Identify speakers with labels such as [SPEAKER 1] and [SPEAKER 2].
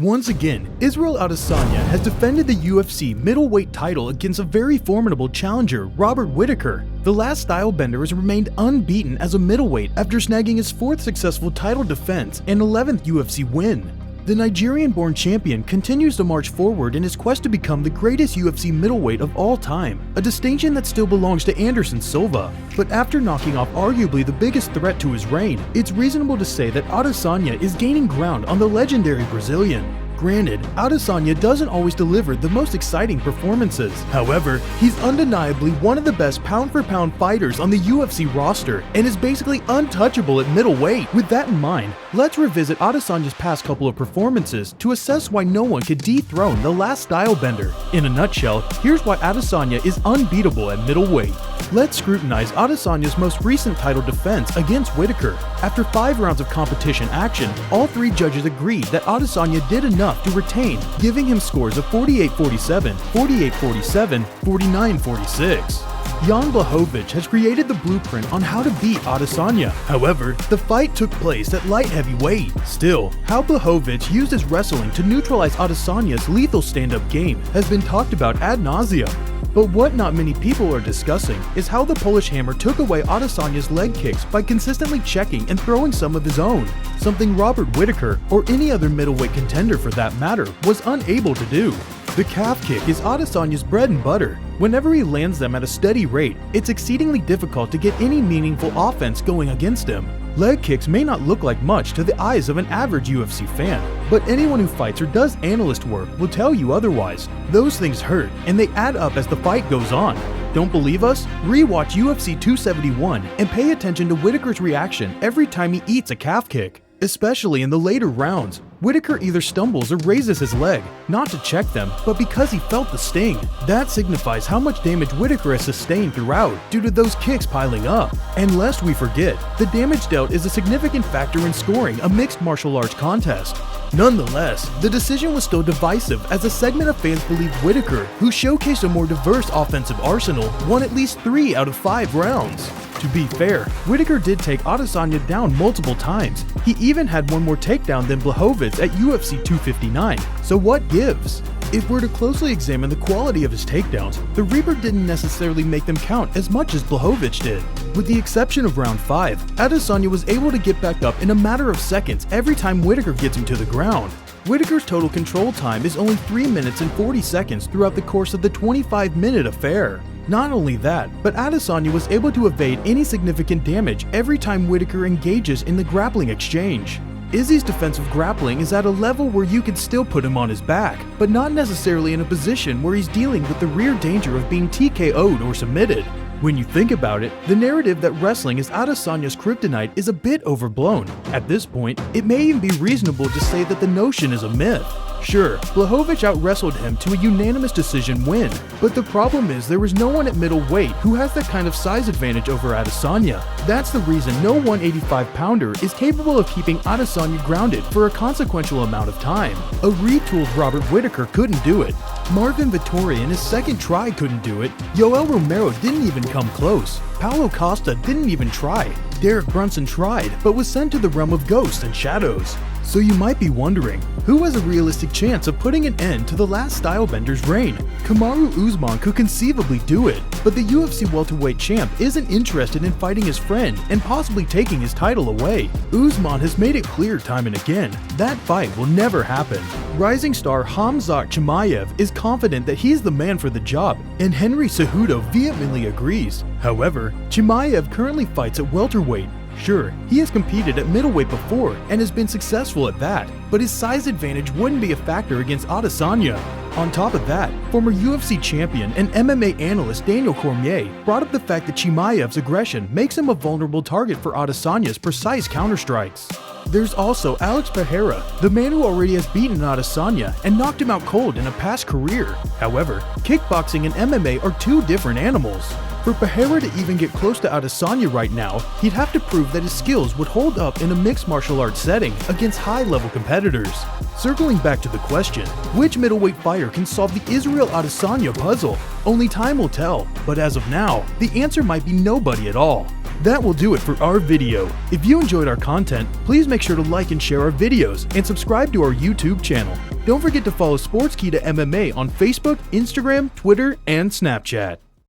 [SPEAKER 1] Once again, Israel Adesanya has defended the UFC middleweight title against a very formidable challenger, Robert Whittaker. The Last Stylebender has remained unbeaten as a middleweight after snagging his 4th successful title defense and 11th UFC win. The Nigerian-born champion continues to march forward in his quest to become the greatest UFC middleweight of all time, a distinction that still belongs to Anderson Silva. But after knocking off arguably the biggest threat to his reign, it's reasonable to say that Adesanya is gaining ground on the legendary Brazilian. Granted, Adesanya doesn't always deliver the most exciting performances. However, he's undeniably one of the best pound-for-pound fighters on the UFC roster and is basically untouchable at middleweight. With that in mind, let's revisit Adesanya's past couple of performances to assess why no one could dethrone the Last Stylebender. In a nutshell, here's why Adesanya is unbeatable at middleweight. Let's scrutinize Adesanya's most recent title defense against Whittaker. After 5 rounds of competition action, all 3 judges agreed that Adesanya did enough to retain, giving him scores of 48-47, 48-47, 49-46. Jan Blachowicz has created the blueprint on how to beat Adesanya. However, the fight took place at light heavyweight. Still, how Blachowicz used his wrestling to neutralize Adesanya's lethal stand-up game has been talked about ad nauseum. But what not many people are discussing is how the Polish Hammer took away Adesanya's leg kicks by consistently checking and throwing some of his own, something Robert Whittaker, or any other middleweight contender for that matter, was unable to do. The calf kick is Adesanya's bread and butter. Whenever he lands them at a steady rate, it's exceedingly difficult to get any meaningful offense going against him. Leg kicks may not look like much to the eyes of an average UFC fan, but anyone who fights or does analyst work will tell you otherwise. Those things hurt, and they add up as the fight goes on. Don't believe us? Rewatch UFC 271 and pay attention to Whittaker's reaction every time he eats a calf kick. Especially in the later rounds, Whittaker either stumbles or raises his leg, not to check them, but because he felt the sting. That signifies how much damage Whittaker has sustained throughout due to those kicks piling up. And lest we forget, the damage dealt is a significant factor in scoring a mixed martial arts contest. Nonetheless, the decision was still divisive as a segment of fans believe Whittaker, who showcased a more diverse offensive arsenal, won at least 3 out of 5 rounds. To be fair, Whittaker did take Adesanya down multiple times. He even had one more takedown than Blachowicz at UFC 259, so what gives? If we're to closely examine the quality of his takedowns, the Reaper didn't necessarily make them count as much as Blachowicz did. With the exception of round 5, Adesanya was able to get back up in a matter of seconds every time Whittaker gets him to the ground. Whittaker's total control time is only 3 minutes and 40 seconds throughout the course of the 25-minute affair. Not only that, but Adesanya was able to evade any significant damage every time Whittaker engages in the grappling exchange. Izzy's defensive grappling is at a level where you could still put him on his back, but not necessarily in a position where he's dealing with the rear danger of being TKO'd or submitted. When you think about it, the narrative that wrestling is Adesanya's kryptonite is a bit overblown. At this point, it may even be reasonable to say that the notion is a myth. Sure, Blachowicz out-wrestled him to a unanimous decision win, but the problem is there was no one at middleweight who has that kind of size advantage over Adesanya. That's the reason no 185-pounder is capable of keeping Adesanya grounded for a consequential amount of time. A retooled Robert Whittaker couldn't do it. Marvin Vettori in his second try couldn't do it. Yoel Romero didn't even come close. Paulo Costa didn't even try. Derek Brunson tried, but was sent to the realm of ghosts and shadows. So you might be wondering, who has a realistic chance of putting an end to the Last Stylebender's reign? Kamaru Usman could conceivably do it, but the UFC welterweight champ isn't interested in fighting his friend and possibly taking his title away. Usman has made it clear time and again, that fight will never happen. Rising star Khamzat Chimaev is confident that he's the man for the job, and Henry Cejudo vehemently agrees. However, Chimaev currently fights at welterweight. Sure, he has competed at middleweight before and has been successful at that, but his size advantage wouldn't be a factor against Adesanya. On top of that, former UFC champion and MMA analyst Daniel Cormier brought up the fact that Chimaev's aggression makes him a vulnerable target for Adesanya's precise counterstrikes. There's also Alex Pereira, the man who already has beaten Adesanya and knocked him out cold in a past career. However, kickboxing and MMA are 2 different animals. For Pereira to even get close to Adesanya right now, he'd have to prove that his skills would hold up in a mixed martial arts setting against high-level competitors. Circling back to the question, which middleweight fighter can solve the Israel Adesanya puzzle? Only time will tell, but as of now, the answer might be nobody at all. That will do it for our video. If you enjoyed our content, please make sure to like and share our videos and subscribe to our YouTube channel. Don't forget to follow Sportskeeda MMA on Facebook, Instagram, Twitter, and Snapchat.